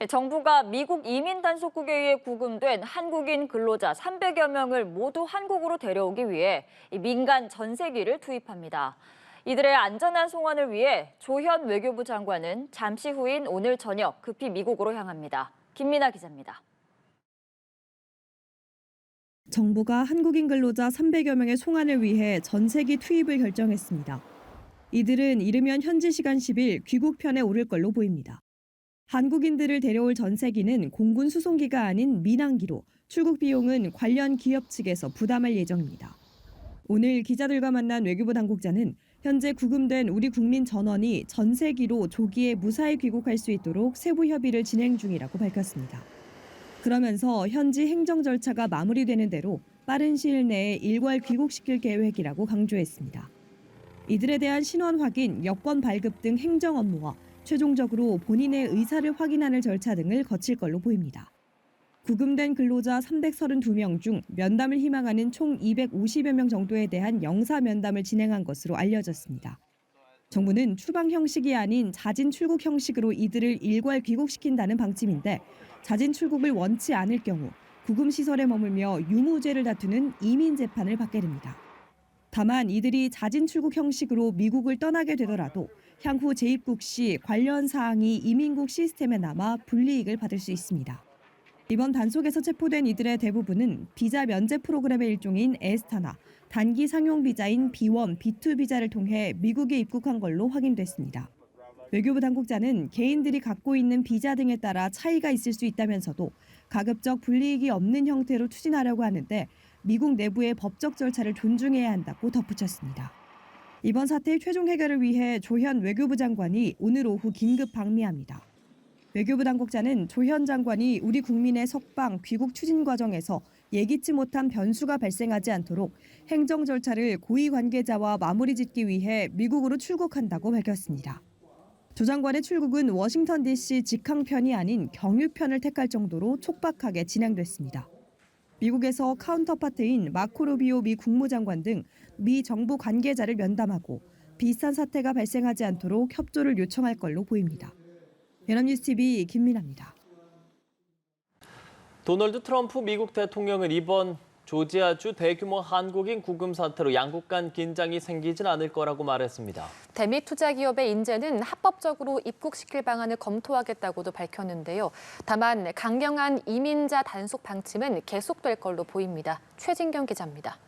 정부가 미국 이민 단속국에 의해 구금된 한국인 근로자 300여 명을 모두 한국으로 데려오기 위해 민간 전세기를 투입합니다. 이들의 안전한 송환을 위해 조현 외교부 장관은 잠시 후인 오늘 저녁 급히 미국으로 향합니다. 김민아 기자입니다. 정부가 한국인 근로자 300여 명의 송환을 위해 전세기 투입을 결정했습니다. 이들은 이르면 현지 시간 10일 귀국편에 오를 걸로 보입니다. 한국인들을 데려올 전세기는 공군 수송기가 아닌 민항기로 출국 비용은 관련 기업 측에서 부담할 예정입니다. 오늘 기자들과 만난 외교부 당국자는 현재 구금된 우리 국민 전원이 전세기로 조기에 무사히 귀국할 수 있도록 세부 협의를 진행 중이라고 밝혔습니다. 그러면서 현지 행정 절차가 마무리되는 대로 빠른 시일 내에 일괄 귀국시킬 계획이라고 강조했습니다. 이들에 대한 신원 확인, 여권 발급 등 행정 업무와 최종적으로 본인의 의사를 확인하는 절차 등을 거칠 걸로 보입니다. 구금된 근로자 332명 중 면담을 희망하는 총 250여 명 정도에 대한 영사 면담을 진행한 것으로 알려졌습니다. 정부는 추방 형식이 아닌 자진 출국 형식으로 이들을 일괄 귀국시킨다는 방침인데 자진 출국을 원치 않을 경우 구금 시설에 머물며 유무죄를 다투는 이민 재판을 받게 됩니다. 다만 이들이 자진 출국 형식으로 미국을 떠나게 되더라도 향후 재입국 시 관련 사항이 이민국 시스템에 남아 불이익을 받을 수 있습니다. 이번 단속에서 체포된 이들의 대부분은 비자 면제 프로그램의 일종인 에스타나 단기 상용 비자인 B1, B2 비자를 통해 미국에 입국한 걸로 확인됐습니다. 외교부 당국자는 개인들이 갖고 있는 비자 등에 따라 차이가 있을 수 있다면서도 가급적 불이익이 없는 형태로 추진하려고 하는데 미국 내부의 법적 절차를 존중해야 한다고 덧붙였습니다. 이번 사태의 최종 해결을 위해 조현 외교부 장관이 오늘 오후 긴급 방미합니다. 외교부 당국자는 조현 장관이 우리 국민의 석방, 귀국 추진 과정에서 예기치 못한 변수가 발생하지 않도록 행정 절차를 고위 관계자와 마무리 짓기 위해 미국으로 출국한다고 밝혔습니다. 조 장관의 출국은 워싱턴 DC 직항편이 아닌 경유편을 택할 정도로 촉박하게 진행됐습니다. 미국에서 카운터파트인 마코 루비오 미 국무장관 등 미 정부 관계자를 면담하고 비슷한 사태가 발생하지 않도록 협조를 요청할 걸로 보입니다. 연합뉴스 TV 김민아입니다. 도널드 트럼프 미국 대통령은 이번 조지아주 대규모 한국인 구금 사태로 양국 간 긴장이 생기진 않을 거라고 말했습니다. 대미 투자 기업의 인재는 합법적으로 입국시킬 방안을 검토하겠다고도 밝혔는데요. 다만 강경한 이민자 단속 방침은 계속될 걸로 보입니다. 최진경 기자입니다.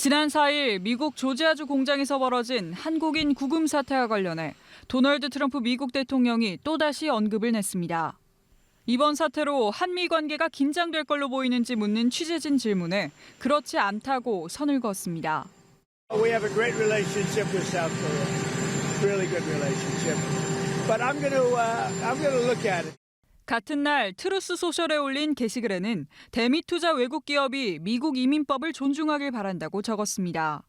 지난 4일 미국 조지아주 공장에서 벌어진 한국인 구금 사태와 관련해 도널드 트럼프 미국 대통령이 또다시 언급을 냈습니다. 이번 사태로 한미 관계가 긴장될 걸로 보이는지 묻는 취재진 질문에 그렇지 않다고 선을 그었습니다. We have a great relationship with South Korea. Really good relationship. But I'm going to look at it. 같은 날 트루스 소셜에 올린 게시글에는 대미 투자 외국 기업이 미국 이민법을 존중하길 바란다고 적었습니다.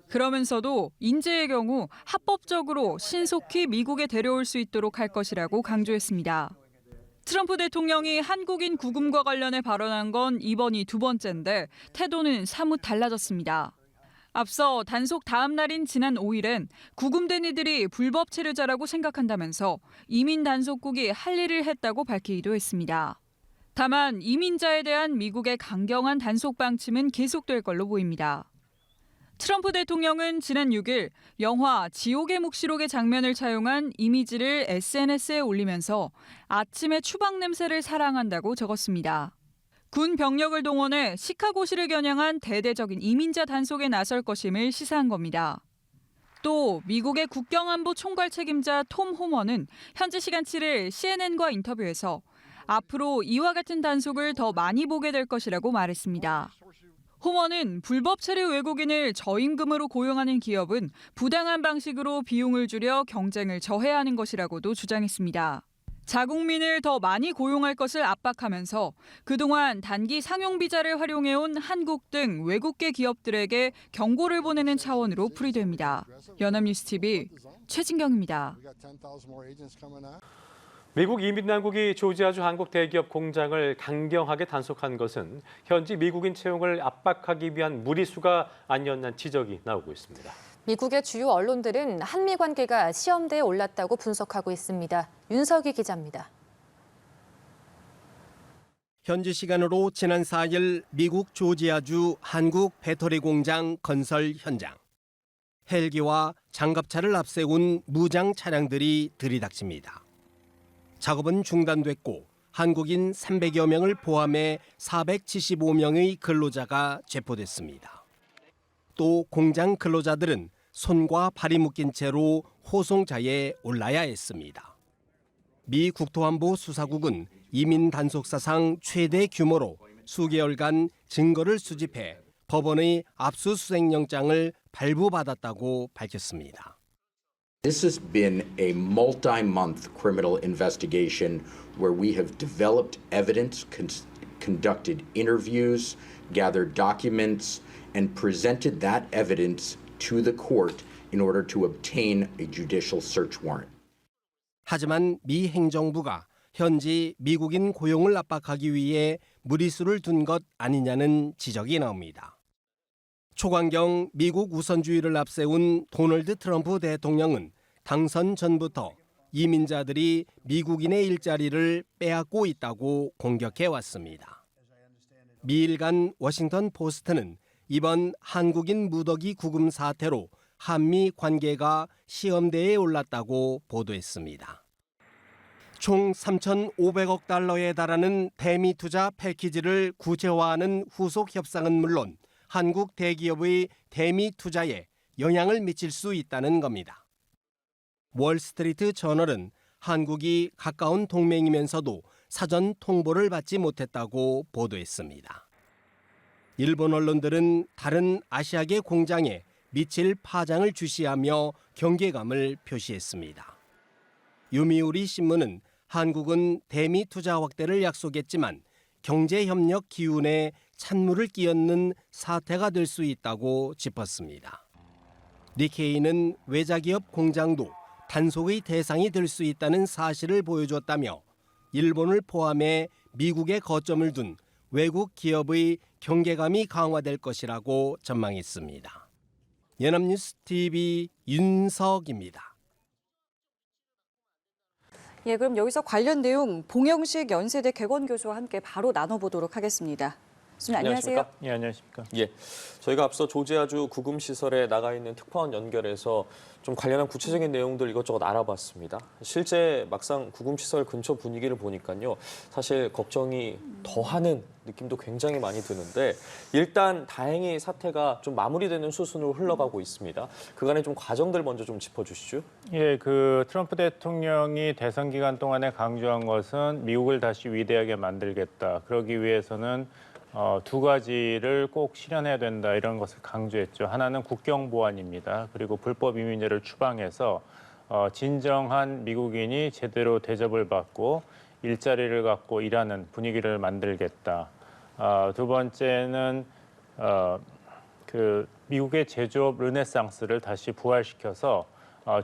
그러면서도 인재의 경우 합법적으로 신속히 미국에 데려올 수 있도록 할 것이라고 강조했습니다. 트럼프 대통령이 한국인 구금과 관련해 발언한 건 이번이 두 번째인데 태도는 사뭇 달라졌습니다. 앞서 단속 다음 날인 지난 5일엔 구금된 이들이 불법 체류자라고 생각한다면서 이민 단속국이 할 일을 했다고 밝히기도 했습니다. 다만 이민자에 대한 미국의 강경한 단속 방침은 계속될 걸로 보입니다. 트럼프 대통령은 지난 6일 영화 지옥의 묵시록의 장면을 차용한 이미지를 SNS에 올리면서 아침의 추방 냄새를 사랑한다고 적었습니다. 군 병력을 동원해 시카고시를 겨냥한 대대적인 이민자 단속에 나설 것임을 시사한 겁니다. 또 미국의 국경안보 총괄 책임자 톰 호먼은 현지 시간 7일 CNN과 인터뷰에서 앞으로 이와 같은 단속을 더 많이 보게 될 것이라고 말했습니다. 호먼은 불법 체류 외국인을 저임금으로 고용하는 기업은 부당한 방식으로 비용을 줄여 경쟁을 저해하는 것이라고도 주장했습니다. 자국민을 더 많이 고용할 것을 압박하면서 그동안 단기 상용 비자를 활용해온 한국 등 외국계 기업들에게 경고를 보내는 차원으로 풀이됩니다. 연합뉴스 TV 최진경입니다. 미국 이민당국이 조지아주 한국 대기업 공장을 강경하게 단속한 것은 현지 미국인 채용을 압박하기 위한 무리수가 아니었냐는 지적이 나오고 있습니다. 미국의 주요 언론들은 한미 관계가 시험대에 올랐다고 분석하고 있습니다. 윤석희 기자입니다. 현지 시간으로 지난 4일 미국 조지아주 한국 배터리 공장 건설 현장. 헬기와 장갑차를 앞세운 무장 차량들이 들이닥칩니다. 작업은 중단됐고 한국인 300여 명을 포함해 475명의 근로자가 체포됐습니다. 또 공장 근로자들은 손과 발이 묶인 채로 호송차에 올라야 했습니다. 미 국토안보 수사국은 이민 단속사상 최대 규모로 수개월간 증거를 수집해 법원의 압수수색영장을 발부받았다고 밝혔습니다. This has been a multi-month criminal investigation where we have developed evidence, conducted interviews, gathered documents, and presented that evidence to the court in order to obtain a judicial search warrant. 하지만 미 행정부가 현지 미국인 고용을 압박하기 위해 무리수를 둔 것 아니냐는 지적이 나옵니다. 초강경 미국 우선주의를 앞세운 도널드 트럼프 대통령은 당선 전부터 이민자들이 미국인의 일자리를 빼앗고 있다고 공격해 왔습니다. 미일간 워싱턴 포스트는 이번 한국인 무더기 구금 사태로 한미 관계가 시험대에 올랐다고 보도했습니다. 총 3,500억 달러에 달하는 대미 투자 패키지를 구체화하는 후속 협상은 물론 한국 대기업의 대미 투자에 영향을 미칠 수 있다는 겁니다. 월스트리트 저널은 한국이 가까운 동맹이면서도 사전 통보를 받지 못했다고 보도했습니다. 일본 언론들은 다른 아시아계 공장에 미칠 파장을 주시하며 경계감을 표시했습니다. 요미우리 신문은 한국은 대미 투자 확대를 약속했지만 경제협력 기운에 찬물을 끼얹는 사태가 될 수 있다고 짚었습니다. 니케이는 외자기업 공장도 단속의 대상이 될 수 있다는 사실을 보여줬다며 일본을 포함해 미국에 거점을 둔 외국 기업의 경계감이 강화될 것이라고 전망했습니다. 연합뉴스 TV 윤석입니다. 예, 그럼 여기서 관련 내용 봉영식 연세대 객원 교수와 함께 바로 나눠보도록 하겠습니다. 교수님 안녕하세요. 예, 안녕하십니까. 예, 저희가 앞서 조지아주 구금 시설에 나가 있는 특파원 연결해서 좀 관련한 구체적인 내용들 이것저것 알아봤습니다. 실제 막상 구금 시설 근처 분위기를 보니까요, 사실 걱정이 더하는 느낌도 굉장히 많이 드는데 일단 다행히 사태가 좀 마무리되는 수순으로 흘러가고 있습니다. 그간의 좀 과정들 먼저 좀 짚어주시죠. 예, 트럼프 대통령이 대선 기간 동안에 강조한 것은 미국을 다시 위대하게 만들겠다. 그러기 위해서는 두 가지를 꼭 실현해야 된다 이런 것을 강조했죠. 하나는 국경 보안입니다. 그리고 불법 이민자를 추방해서 진정한 미국인이 제대로 대접을 받고 일자리를 갖고 일하는 분위기를 만들겠다. 두 번째는 미국의 제조업 르네상스를 다시 부활시켜서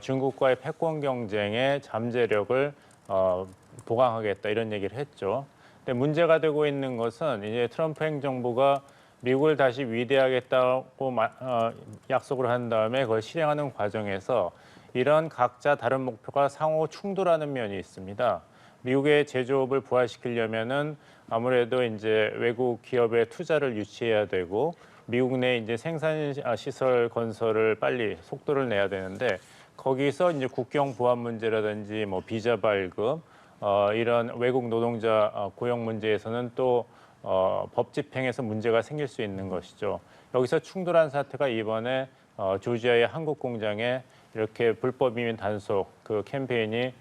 중국과의 패권 경쟁의 잠재력을 보강하겠다 이런 얘기를 했죠. 근데 문제가 되고 있는 것은 이제 트럼프 행정부가 미국을 다시 위대하겠다고 약속을 한 다음에 그걸 실행하는 과정에서 이런 각자 다른 목표가 상호 충돌하는 면이 있습니다. 미국의 제조업을 부활시키려면은 아무래도 이제 외국 기업의 투자를 유치해야 되고 미국 내 이제 생산 시설 건설을 빨리 속도를 내야 되는데 거기서 이제 국경 보안 문제라든지 뭐 비자 발급 이런 외국 노동자 고용 문제에서는 또 법 집행에서 문제가 생길 수 있는 것이죠. 여기서 충돌한 사태가 이번에 조지아의 한국 공장에 이렇게 불법 이민 단속 캠페인이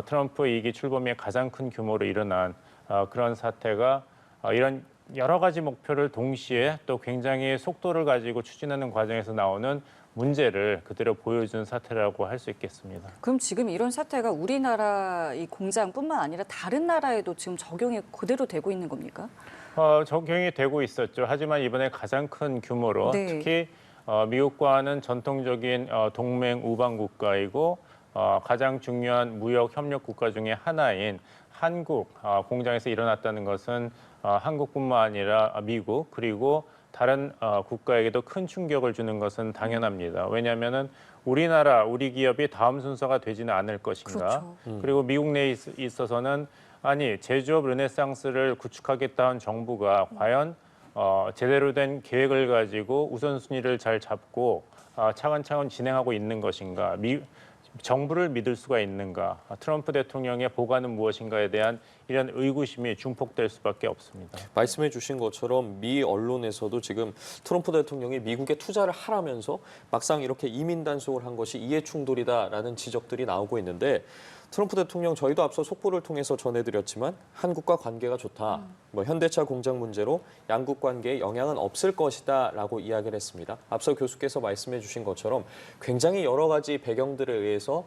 트럼프 2기 출범에 가장 큰 규모로 일어난 그런 사태가 이런 여러 가지 목표를 동시에 또 굉장히 속도를 가지고 추진하는 과정에서 나오는 문제를 그대로 보여준 사태라고 할 수 있겠습니다. 그럼 지금 이런 사태가 우리나라 이 공장뿐만 아니라 다른 나라에도 지금 적용이 그대로 되고 있는 겁니까? 적용이 되고 있었죠. 하지만 이번에 가장 큰 규모로 네. 특히 미국과는 전통적인 동맹 우방 국가이고 가장 중요한 무역 협력 국가 중에 하나인 한국 공장에서 일어났다는 것은 한국뿐만 아니라 미국 그리고 다른 국가에게도 큰 충격을 주는 것은 당연합니다. 왜냐하면은 우리 기업이 다음 순서가 되지는 않을 것인가. 그렇죠. 그리고 미국 내에 있어서는 아니 제조업 르네상스를 구축하겠다 한 정부가 과연 제대로 된 계획을 가지고 우선순위를 잘 잡고 차근차근 진행하고 있는 것인가. 정부를 믿을 수가 있는가. 트럼프 대통령의 보관은 무엇인가에 대한 이런 의구심이 중폭될 수밖에 없습니다. 말씀해 주신 것처럼 미 언론에서도 지금 트럼프 대통령이 미국에 투자를 하라면서 막상 이렇게 이민 단속을 한 것이 이해 충돌이다라는 지적들이 나오고 있는데 트럼프 대통령 저희도 앞서 속보를 통해서 전해드렸지만 한국과 관계가 좋다. 현대차 공장 문제로 양국 관계에 영향은 없을 것이다라고 이야기를 했습니다. 앞서 교수께서 말씀해 주신 것처럼 굉장히 여러 가지 배경들에 의해서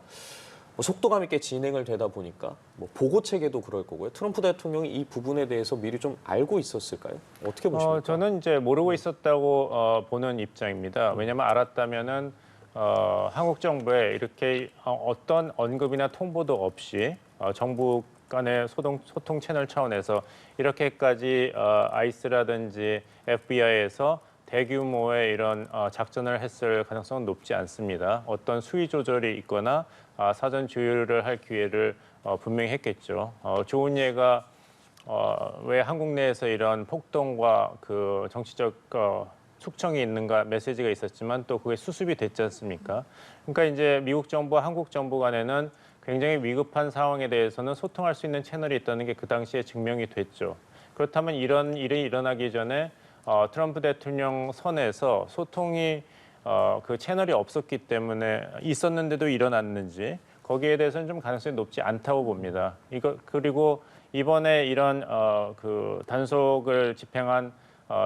속도감 있게 진행을 되다 보니까 보고 체계도 그럴 거고요. 트럼프 대통령이 이 부분에 대해서 미리 좀 알고 있었을까요? 어떻게 보십니까? 저는 이제 모르고 있었다고 보는 입장입니다. 왜냐하면 알았다면은 한국 정부에 이렇게 어떤 언급이나 통보도 없이 정부 간의 소통 채널 차원에서 이렇게까지 아이스라든지 FBI에서 대규모의 이런 작전을 했을 가능성은 높지 않습니다. 어떤 수위 조절이 있거나 사전 조율을 할 기회를 분명히 했겠죠. 좋은 예가 왜 한국 내에서 이런 폭동과 그 정치적 숙청이 있는가 메시지가 있었지만 또 그게 수습이 됐지 않습니까? 그러니까 이제 미국 정부와 한국 정부 간에는 굉장히 위급한 상황에 대해서는 소통할 수 있는 채널이 있다는 게 그 당시에 증명이 됐죠. 그렇다면 이런 일이 일어나기 전에 트럼프 대통령 선에서 소통이 그 채널이 없었기 때문에 있었는데도 일어났는지 거기에 대해서는 좀 가능성이 높지 않다고 봅니다. 그리고 이번에 이런 그 단속을 집행한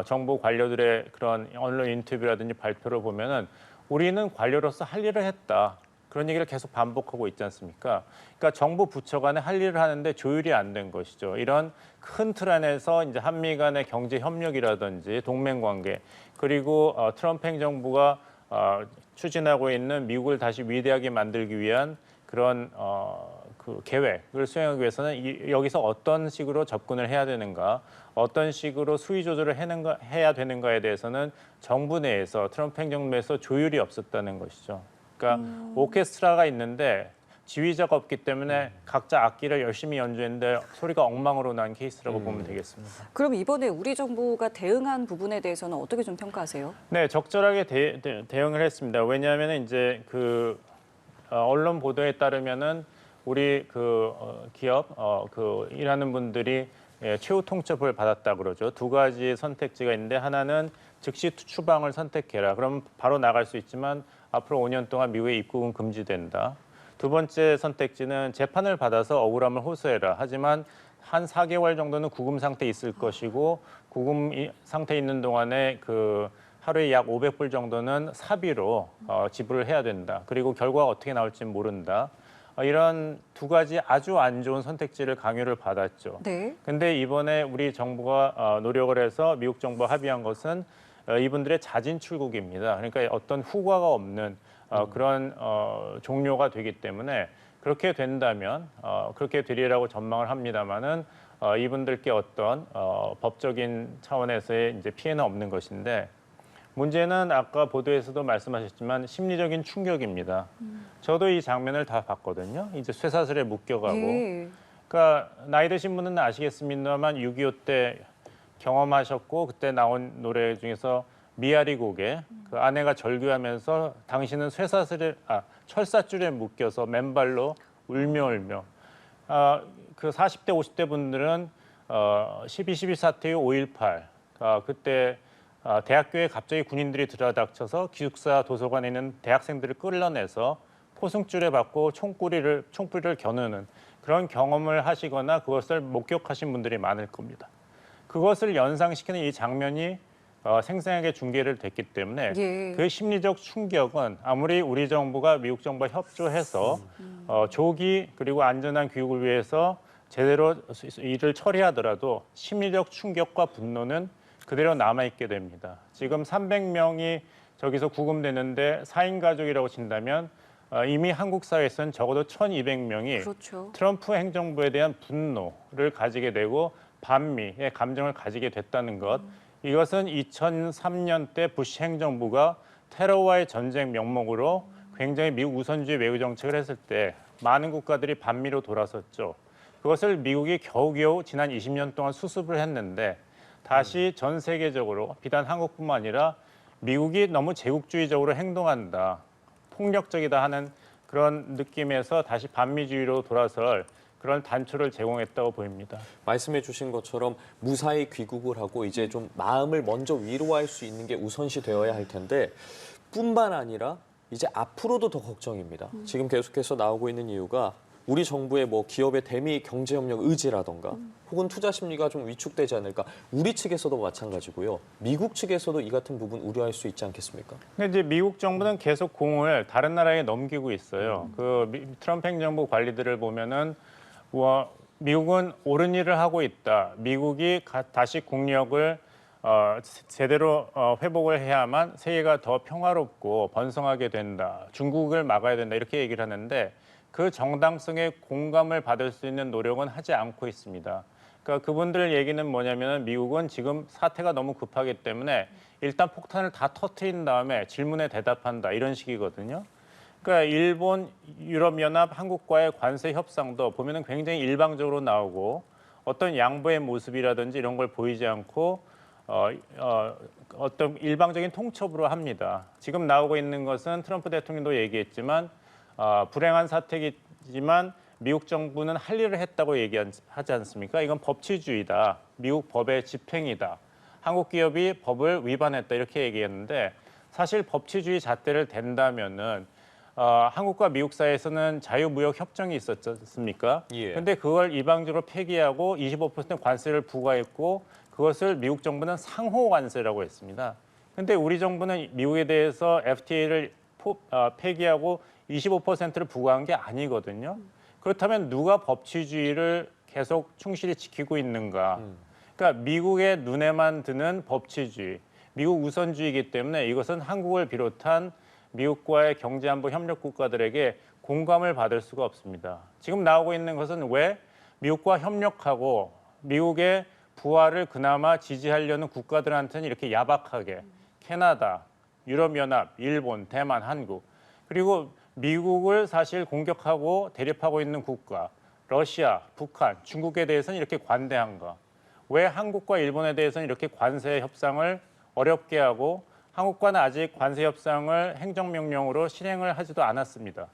정부 관료들의 그런 언론 인터뷰라든지 발표를 보면은 우리는 관료로서 할 일을 했다. 그런 얘기를 계속 반복하고 있지 않습니까? 그러니까 정부 부처 간에 할 일을 하는데 조율이 안 된 것이죠. 이런 큰 틀 안에서 이제 한미 간의 경제 협력이라든지 동맹 관계 그리고 트럼프 행정부가 추진하고 있는 미국을 다시 위대하게 만들기 위한 그런 그 계획을 수행하기 위해서는 여기서 어떤 식으로 접근을 해야 되는가, 어떤 식으로 수위 조절을 해야 되는가에 대해서는 정부 내에서 트럼프 행정부에서 조율이 없었다는 것이죠. 그러니까 오케스트라가 있는데 지휘자가 없기 때문에 각자 악기를 열심히 연주했는데 소리가 엉망으로 난 케이스라고 보면 되겠습니다. 그럼 이번에 우리 정부가 대응한 부분에 대해서는 어떻게 좀 평가하세요? 네, 적절하게 대응을 했습니다. 왜냐하면 이제 그 언론 보도에 따르면은 우리 그 기업 그 일하는 분들이 최후 통첩을 받았다 그러죠. 두 가지 선택지가 있는데 하나는 즉시 추방을 선택해라. 그럼 바로 나갈 수 있지만 앞으로 5년 동안 미국에 입국은 금지된다. 두 번째 선택지는 재판을 받아서 억울함을 호소해라. 하지만 한 4개월 정도는 구금 상태에 있을 것이고 구금 상태에 있는 동안에 그 하루에 약 500불 정도는 사비로 지불을 해야 된다. 그리고 결과가 어떻게 나올지는 모른다. 이런 두 가지 아주 안 좋은 선택지를 강요를 받았죠. 네. 근데 이번에 우리 정부가 노력을 해서 미국 정부와 합의한 것은 이분들의 자진 출국입니다. 그러니까 어떤 후과가 없는 그런 종료가 되기 때문에 그렇게 된다면 그렇게 되리라고 전망을 합니다만은 이분들께 어떤 법적인 차원에서의 이제 피해는 없는 것인데 문제는 아까 보도에서도 말씀하셨지만 심리적인 충격입니다. 저도 이 장면을 다 봤거든요. 이제 쇠사슬에 묶여가고. 예. 그러니까 나이 드신 분은 아시겠습니다만 6.25 때 경험하셨고 그때 나온 노래 중에서 미아리 곡에 그 아내가 절규하면서 당신은 철사줄에 묶여서 맨발로 울며 그 40대 50대 분들은 12.12 사태 후 5.18 그때 대학교에 갑자기 군인들이 들어닥쳐서 기숙사 도서관에 있는 대학생들을 끌어내서 포승줄에 박고 총뿌리를 겨누는 그런 경험을 하시거나 그것을 목격하신 분들이 많을 겁니다. 그것을 연상시키는 이 장면이 생생하게 중계를 됐기 때문에 예. 그 심리적 충격은 아무리 우리 정부가 미국 정부와 협조해서 조기 그리고 안전한 교육을 위해서 제대로 일을 처리하더라도 심리적 충격과 분노는 그대로 남아있게 됩니다. 지금 300명이 저기서 구금되는데 4인 가족이라고 친다면 이미 한국 사회에서는 적어도 1,200명이 그렇죠. 트럼프 행정부에 대한 분노를 가지게 되고 반미의 감정을 가지게 됐다는 것. 이것은 2003년 때 부시 행정부가 테러와의 전쟁 명목으로 굉장히 미국 우선주의 외교 정책을 했을 때 많은 국가들이 반미로 돌아섰죠. 그것을 미국이 겨우겨우 지난 20년 동안 수습을 했는데 다시 전 세계적으로 비단 한국뿐만 아니라 미국이 너무 제국주의적으로 행동한다, 폭력적이다 하는 그런 느낌에서 다시 반미주의로 돌아설 그런 단초를 제공했다고 보입니다. 말씀해 주신 것처럼 무사히 귀국을 하고 이제 좀 마음을 먼저 위로할 수 있는 게 우선시 되어야 할 텐데 뿐만 아니라 이제 앞으로도 더 걱정입니다. 지금 계속해서 나오고 있는 이유가 우리 정부의 뭐 기업의 대미 경제협력 의지라던가 혹은 투자 심리가 좀 위축되지 않을까. 우리 측에서도 마찬가지고요. 미국 측에서도 이 같은 부분 우려할 수 있지 않겠습니까? 근데 이제 미국 정부는 계속 공을 다른 나라에 넘기고 있어요. 트럼프 행정부 관리들을 보면은 미국은 옳은 일을 하고 있다. 미국이 다시 국력을 제대로 회복을 해야만 세계가 더 평화롭고 번성하게 된다. 중국을 막아야 된다. 이렇게 얘기를 하는데 그 정당성에 공감을 받을 수 있는 노력은 하지 않고 있습니다. 그러니까 그분들 얘기는 뭐냐면 미국은 지금 사태가 너무 급하기 때문에 일단 폭탄을 다 터트린 다음에 질문에 대답한다. 이런 식이거든요. 그러니까 일본, 유럽연합, 한국과의 관세 협상도 보면은 굉장히 일방적으로 나오고 어떤 양보의 모습이라든지 이런 걸 보이지 않고 어떤 일방적인 통첩으로 합니다. 지금 나오고 있는 것은 트럼프 대통령도 얘기했지만 불행한 사태이지만 미국 정부는 할 일을 했다고 얘기하지 않습니까? 이건 법치주의다. 미국 법의 집행이다. 한국 기업이 법을 위반했다. 이렇게 얘기했는데 사실 법치주의 잣대를 댄다면은 한국과 미국 사이에서는 자유무역 협정이 있었지 않습니까? 그런데 그걸 일방적으로 폐기하고 25% 관세를 부과했고 그것을 미국 정부는 상호 관세라고 했습니다. 그런데 우리 정부는 미국에 대해서 FTA를 폐기하고 25%를 부과한 게 아니거든요. 그렇다면 누가 법치주의를 계속 충실히 지키고 있는가? 그러니까 미국의 눈에만 드는 법치주의, 미국 우선주의이기 때문에 이것은 한국을 비롯한 미국과의 경제안보 협력 국가들에게 공감을 받을 수가 없습니다. 지금 나오고 있는 것은 왜 미국과 협력하고 미국의 부활을 그나마 지지하려는 국가들한테는 이렇게 야박하게 캐나다, 유럽연합, 일본, 대만, 한국 그리고 미국을 사실 공격하고 대립하고 있는 국가 러시아, 북한, 중국에 대해서는 이렇게 관대한가? 왜 한국과 일본에 대해서는 이렇게 관세 협상을 어렵게 하고 한국과는 아직 관세 협상을 행정명령으로 실행을 하지도 않았습니다.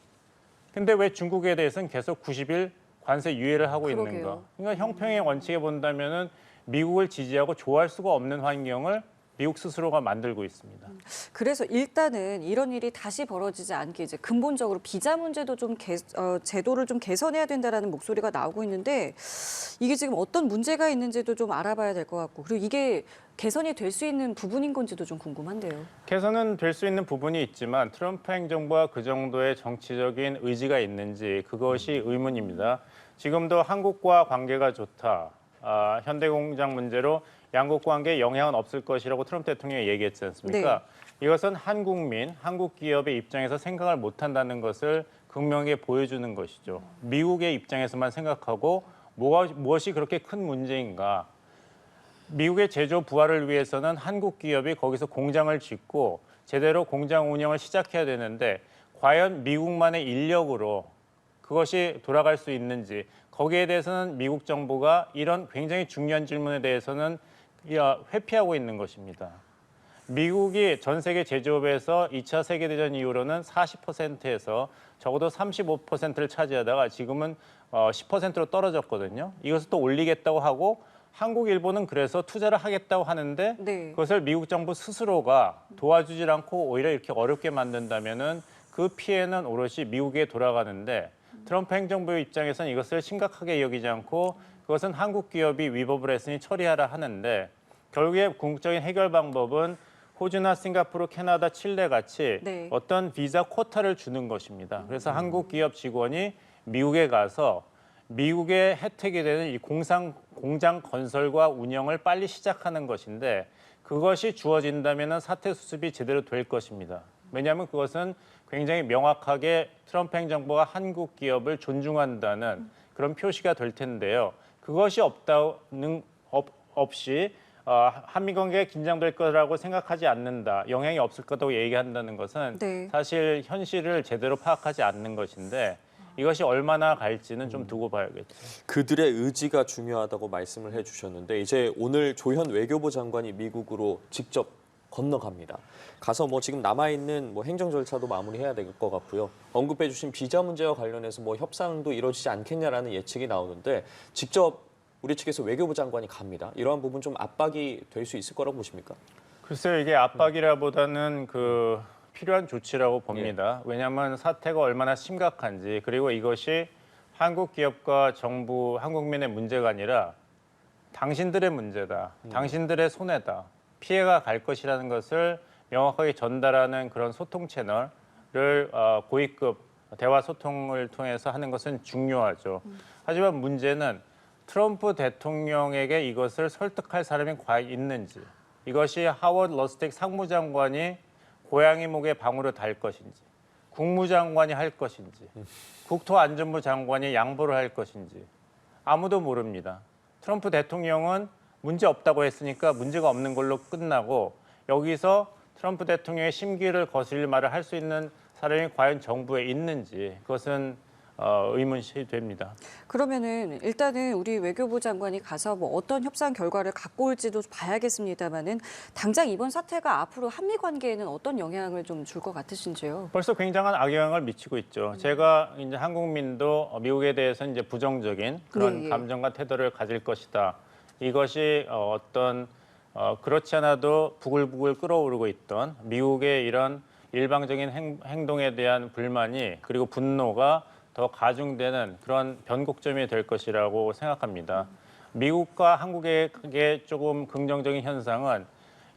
근데 왜 중국에 대해서는 계속 90일 관세 유예를 하고 있는가? 그러니까 형평의 원칙에 본다면은 미국을 지지하고 좋아할 수가 없는 환경을 미국 스스로가 만들고 있습니다. 그래서 일단은 이런 일이 다시 벌어지지 않게 이제 근본적으로 비자 문제도 좀 제도를 좀 개선해야 된다라는 목소리가 나오고 있는데 이게 지금 어떤 문제가 있는지도 좀 알아봐야 될 것 같고 그리고 이게 개선이 될 수 있는 부분인 건지도 좀 궁금한데요. 개선은 될 수 있는 부분이 있지만 트럼프 행정부가 그 정도의 정치적인 의지가 있는지 그것이 의문입니다. 지금도 한국과 관계가 좋다. 현대공장 문제로 양국 관계에 영향은 없을 것이라고 트럼프 대통령이 얘기했지 않습니까? 네. 이것은 한국민, 한국 기업의 입장에서 생각을 못한다는 것을 극명하게 보여주는 것이죠. 미국의 입장에서만 생각하고 무엇이 그렇게 큰 문제인가? 미국의 제조 부활을 위해서는 한국 기업이 거기서 공장을 짓고 제대로 공장 운영을 시작해야 되는데 과연 미국만의 인력으로 그것이 돌아갈 수 있는지 거기에 대해서는 미국 정부가 이런 굉장히 중요한 질문에 대해서는 회피하고 있는 것입니다. 미국이 전 세계 제조업에서 2차 세계대전 이후로는 40%에서 적어도 35%를 차지하다가 지금은 10%로 떨어졌거든요. 이것을 또 올리겠다고 하고 한국, 일본은 그래서 투자를 하겠다고 하는데 네. 그것을 미국 정부 스스로가 도와주질 않고 오히려 이렇게 어렵게 만든다면은 그 피해는 오롯이 미국에 돌아가는데 트럼프 행정부의 입장에서는 이것을 심각하게 여기지 않고 그것은 한국 기업이 위법을 했으니 처리하라 하는데 결국에 궁극적인 해결 방법은 호주나 싱가포르, 캐나다, 칠레 같이 네. 어떤 비자 쿼타를 주는 것입니다. 그래서 한국 기업 직원이 미국에 가서 미국의 혜택이 되는 이 공장 건설과 운영을 빨리 시작하는 것인데 그것이 주어진다면 사태 수습이 제대로 될 것입니다. 왜냐하면 그것은 굉장히 명확하게 트럼프 행정부가 한국 기업을 존중한다는 그런 표시가 될 텐데요. 그것이 없이 한미 관계가 긴장될 거라고 생각하지 않는다, 영향이 없을 거라고 얘기한다는 것은 네. 사실 현실을 제대로 파악하지 않는 것인데 이것이 얼마나 갈지는 좀 두고 봐야겠죠. 그들의 의지가 중요하다고 말씀을 해주셨는데 이제 오늘 조현 외교부 장관이 미국으로 직접 건너갑니다. 가서 뭐 지금 남아있는 뭐 행정 절차도 마무리해야 될 것 같고요. 언급해주신 비자 문제와 관련해서 뭐 협상도 이루어지지 않겠냐라는 예측이 나오는데 직접 우리 측에서 외교부 장관이 갑니다. 이러한 부분 좀 압박이 될 수 있을 거라고 보십니까? 글쎄요, 이게 압박이라보다는 그 필요한 조치라고 봅니다. 왜냐하면 사태가 얼마나 심각한지, 그리고 이것이 한국 기업과 정부, 한국민의 문제가 아니라 당신들의 문제다, 당신들의 손해다, 피해가 갈 것이라는 것을 명확하게 전달하는 그런 소통 채널을 고위급 대화 소통을 통해서 하는 것은 중요하죠. 하지만 문제는 트럼프 대통령에게 이것을 설득할 사람이 과연 있는지, 이것이 하워드 러스텍 상무장관이 고양이 목에 방울을 달 것인지, 국무장관이 할 것인지, 국토안전부 장관이 양보를 할 것인지 아무도 모릅니다. 트럼프 대통령은 문제 없다고 했으니까 문제가 없는 걸로 끝나고 여기서 트럼프 대통령의 심기를 거슬릴 말을 할 수 있는 사람이 과연 정부에 있는지 그것은 의문시 됩니다. 그러면은 일단은 우리 외교부 장관이 가서 뭐 어떤 협상 결과를 갖고 올지도 봐야겠습니다만은 당장 이번 사태가 앞으로 한미 관계에는 어떤 영향을 좀 줄 것 같으신지요? 벌써 굉장한 악영향을 미치고 있죠. 제가 이제 한국민도 미국에 대해서 이제 부정적인 그런 네, 예. 감정과 태도를 가질 것이다. 이것이 그렇지 않아도 부글부글 끓어오르고 있던 미국의 이런 일방적인 행동에 대한 불만이 그리고 분노가 더 가중되는 그런 변곡점이 될 것이라고 생각합니다. 미국과 한국의 조금 긍정적인 현상은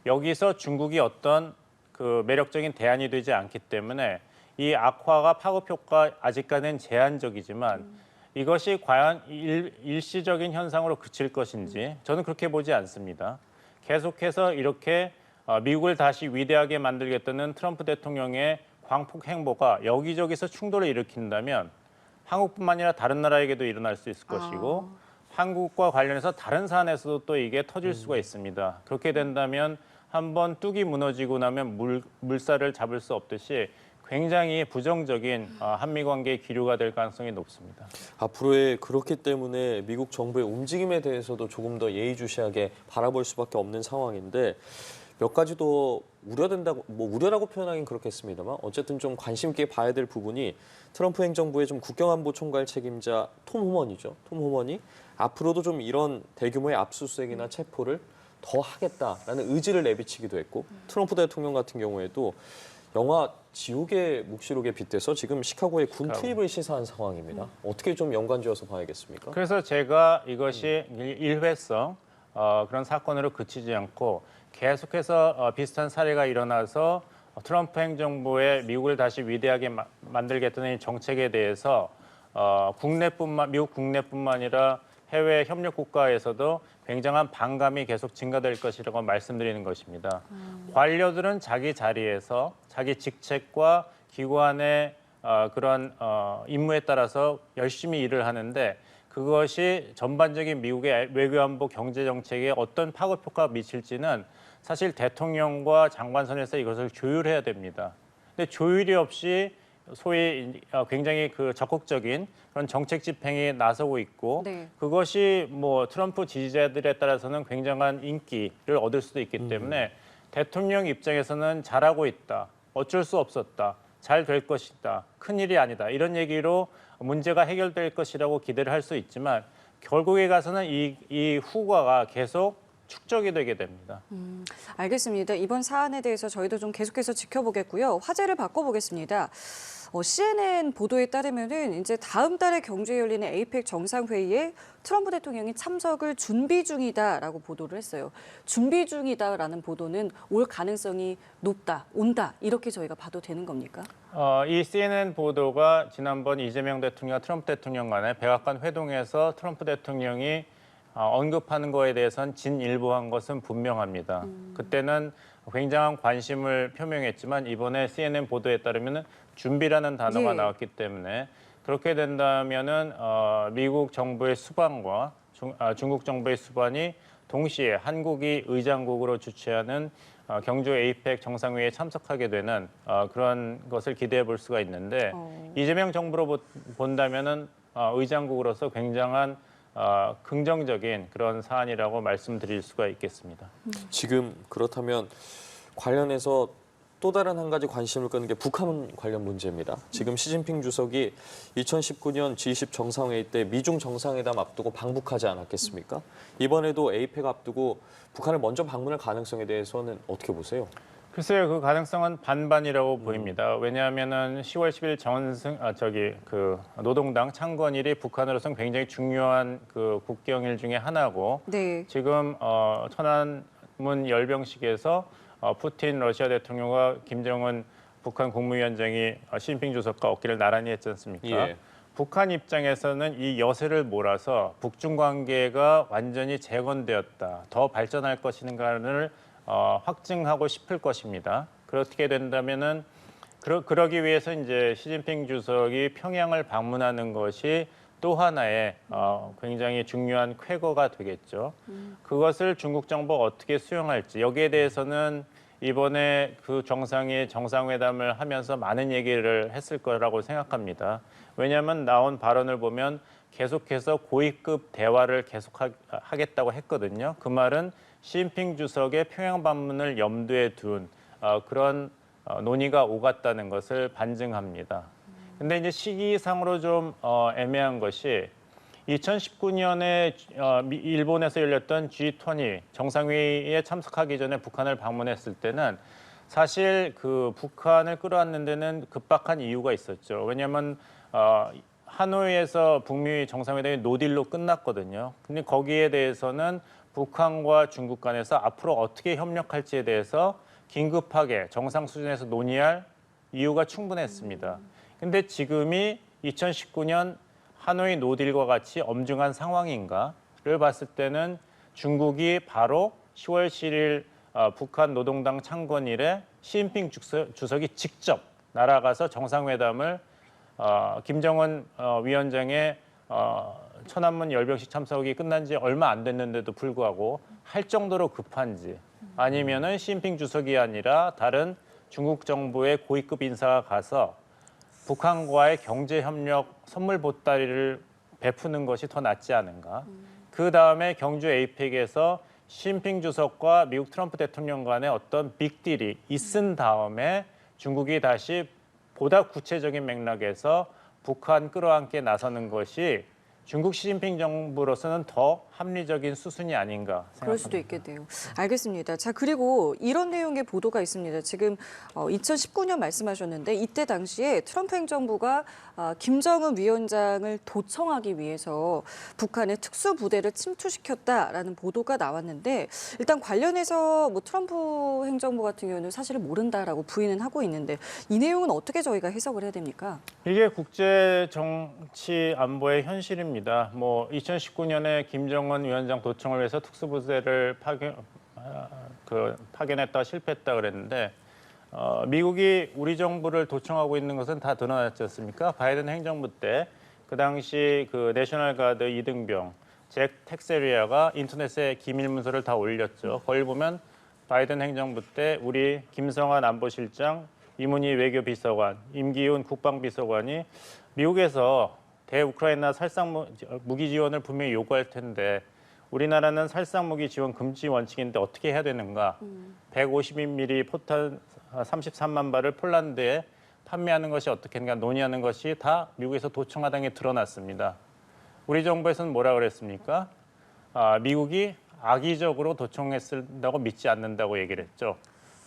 여기서 중국이 어떤 그 매력적인 대안이 되지 않기 때문에 이 악화가 파급 효과 아직까지는 제한적이지만 이것이 과연 일시적인 현상으로 그칠 것인지 저는 그렇게 보지 않습니다. 계속해서 이렇게 미국을 다시 위대하게 만들겠다는 트럼프 대통령의 광폭 행보가 여기저기서 충돌을 일으킨다면 한국뿐만 아니라 다른 나라에게도 일어날 수 있을 것이고 한국과 관련해서 다른 사안에서도 또 이게 터질 수가 있습니다. 그렇게 된다면 한번 뚝이 무너지고 나면 물살을 잡을 수 없듯이 굉장히 부정적인 한미 관계의 기류가 될 가능성이 높습니다. 앞으로의 그렇기 때문에 미국 정부의 움직임에 대해서도 조금 더 예의주시하게 바라볼 수밖에 없는 상황인데 몇 가지 더 우려된다고, 뭐 우려라고 표현하긴 그렇겠습니다만 어쨌든 좀 관심 있게 봐야 될 부분이 트럼프 행정부의 좀 국경안보 총괄 책임자 톰 호먼이죠. 톰 호먼이 앞으로도 좀 이런 대규모의 압수수색이나 체포를 더 하겠다라는 의지를 내비치기도 했고 트럼프 대통령 같은 경우에도 영화 지옥의 묵시록에 빗대서 지금 시카고에 군 투입을 시사한 상황입니다. 어떻게 좀 연관지어서 봐야겠습니까? 그래서 제가 이것이 일회성 그런 사건으로 그치지 않고 계속해서 비슷한 사례가 일어나서 트럼프 행정부의 미국을 다시 위대하게 만들겠다는 이 정책에 대해서 미국 국내뿐만 아니라 해외 협력 국가에서도 굉장한 반감이 계속 증가될 것이라고 말씀드리는 것입니다. 관료들은 자기 자리에서 자기 직책과 기관의 그런 임무에 따라서 열심히 일을 하는데 그것이 전반적인 미국의 외교안보 경제정책에 어떤 파급 효과가 미칠지는 사실 대통령과 장관선에서 이것을 조율해야 됩니다. 근데 조율이 없이 소위 굉장히 그 적극적인 그런 정책 집행에 나서고 있고 네. 그것이 뭐 트럼프 지지자들에 따라서는 굉장한 인기를 얻을 수도 있기 때문에 대통령 입장에서는 잘하고 있다, 어쩔 수 없었다, 잘 될 것이다, 큰일이 아니다 이런 얘기로 문제가 해결될 것이라고 기대를 할 수 있지만 결국에 가서는 이 후과가 계속 축적이 되게 됩니다. 알겠습니다. 이번 사안에 대해서 저희도 좀 계속해서 지켜보겠고요. 화제를 바꿔보겠습니다. CNN 보도에 따르면은 이제 다음 달에 경주에 열리는 에이펙 정상회의에 트럼프 대통령이 참석을 준비 중이다라고 보도를 했어요. 준비 중이다라는 보도는 올 가능성이 높다, 온다 이렇게 저희가 봐도 되는 겁니까? 이 CNN 보도가 지난번 이재명 대통령과 트럼프 대통령 간의 백악관 회동에서 트럼프 대통령이 언급하는 거에 대해서는 진일보한 것은 분명합니다. 그때는 굉장한 관심을 표명했지만 이번에 CNN 보도에 따르면 준비라는 단어가 예. 나왔기 때문에 그렇게 된다면은 미국 정부의 수반과 중국 정부의 수반이 동시에 한국이 의장국으로 주최하는 경주 에이펙 정상회의에 참석하게 되는 그런 것을 기대해 볼 수가 있는데 이재명 정부로 본다면은 의장국으로서 굉장한 긍정적인 그런 사안이라고 말씀드릴 수가 있겠습니다. 지금 그렇다면 관련해서 또 다른 한 가지 관심을 끄는 게 북한 관련 문제입니다. 지금 시진핑 주석이 2019년 G20 정상회의 때 미중 정상회담 앞두고 방북하지 않았겠습니까? 이번에도 에이펙 앞두고 북한을 먼저 방문할 가능성에 대해서는 어떻게 보세요? 글쎄요, 그 가능성은 반반이라고 보입니다. 왜냐하면은 10월 10일 노동당 창건일이 북한으로서는 굉장히 중요한 그 국경일 중에 하나고, 네. 지금 천안문 열병식에서 푸틴 러시아 대통령과 김정은 북한 국무위원장이 시진핑 주석과 어깨를 나란히 했지 않습니까? 예. 북한 입장에서는 이 여세를 몰아서 북중 관계가 완전히 재건되었다, 더 발전할 것인가를 확증하고 싶을 것입니다. 그렇게 된다면은 그러기 위해서 이제 시진핑 주석이 평양을 방문하는 것이 또 하나의 굉장히 중요한 쾌거가 되겠죠. 그것을 중국 정부가 어떻게 수용할지, 여기에 대해서는 이번에 그 정상회담을 하면서 많은 얘기를 했을 거라고 생각합니다. 왜냐하면 나온 발언을 보면 계속해서 고위급 대화를 계속하겠다고 했거든요. 그 말은 시진핑 주석의 평양 방문을 염두에 둔 그런 논의가 오갔다는 것을 반증합니다. 근데 이제 시기상으로 좀 애매한 것이 2019년에 일본에서 열렸던 G20 정상회의에 참석하기 전에 북한을 방문했을 때는 사실 그 북한을 끌어안는 데는 급박한 이유가 있었죠. 왜냐하면 하노이에서 북미 정상회담이 노딜로 끝났거든요. 근데 거기에 대해서는 북한과 중국 간에서 앞으로 어떻게 협력할지에 대해서 긴급하게 정상 수준에서 논의할 이유가 충분했습니다. 근데 지금이 2019년 하노이 노딜과 같이 엄중한 상황인가를 봤을 때는 중국이 바로 10월 7일 북한 노동당 창건일에 시진핑 주석이 직접 날아가서 정상회담을 김정은 위원장의 천안문 열병식 참석이 끝난 지 얼마 안 됐는데도 불구하고 할 정도로 급한지, 아니면은 시진핑 주석이 아니라 다른 중국 정부의 고위급 인사가 가서 북한과의 경제협력 선물 보따리를 베푸는 것이 더 낫지 않은가. 그 다음에 경주 에이펙에서 시진핑 주석과 미국 트럼프 대통령 간의 어떤 빅딜이 있은 다음에 중국이 다시 보다 구체적인 맥락에서 북한 끌어안게 나서는 것이 중국 시진핑 정부로서는 더 합리적인 수순이 아닌가 생각합니다. 그럴 수도 있겠네요. 알겠습니다. 자, 그리고 이런 내용의 보도가 있습니다. 지금 2019년 말씀하셨는데 이때 당시에 트럼프 행정부가 김정은 위원장을 도청하기 위해서 북한의 특수부대를 침투시켰다라는 보도가 나왔는데, 일단 관련해서 뭐 트럼프 행정부 같은 경우는 사실을 모른다라고 부인은 하고 있는데, 이 내용은 어떻게 저희가 해석을 해야 됩니까? 이게 국제 정치 안보의 현실입니다. 뭐 2019년에 김정은 위원장 도청을 위해서 특수부대를 파견했다 실패했다 그랬는데, 미국이 우리 정부를 도청하고 있는 것은 다 드러났지 않습니까? 바이든 행정부 때 그 당시 그 내셔널 가드 이등병 잭 텍세리아가 인터넷에 기밀 문서를 다 올렸죠. 거기 보면 바이든 행정부 때 우리 김성한 안보실장, 이문희 외교비서관, 임기훈 국방비서관이 미국에서 대우크라이나 살상 무기 지원을 분명히 요구할 텐데 우리나라는 살상 무기 지원 금지 원칙인데 어떻게 해야 되는가? 152mm 포탄 33만 발을 폴란드에 판매하는 것이 어떻게인가 논의하는 것이 다 미국에서 도청하다는 게 드러났습니다. 우리 정부에서는 뭐라 그랬습니까? 미국이 악의적으로 도청했다고 믿지 않는다고 얘기를 했죠.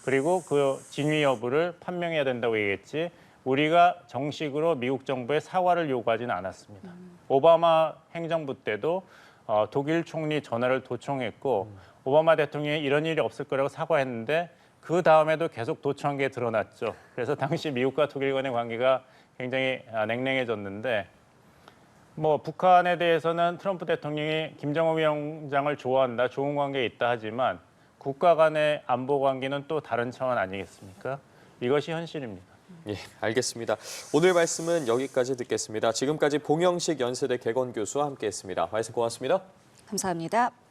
그리고 그 진위 여부를 판명해야 된다고 얘기했지, 우리가 정식으로 미국 정부에 사과를 요구하지는 않았습니다. 오바마 행정부 때도 독일 총리 전화를 도청했고 오바마 대통령이 이런 일이 없을 거라고 사과했는데 그 다음에도 계속 도청한 게 드러났죠. 그래서 당시 미국과 독일 간의 관계가 굉장히 냉랭해졌는데, 뭐 북한에 대해서는 트럼프 대통령이 김정은 위원장을 좋아한다, 좋은 관계에 있다 하지만 국가 간의 안보 관계는 또 다른 차원 아니겠습니까? 이것이 현실입니다. 예, 알겠습니다. 오늘 말씀은 여기까지 듣겠습니다. 지금까지 봉영식 연세대 개건 교수와 함께했습니다. 말씀 고맙습니다. 감사합니다.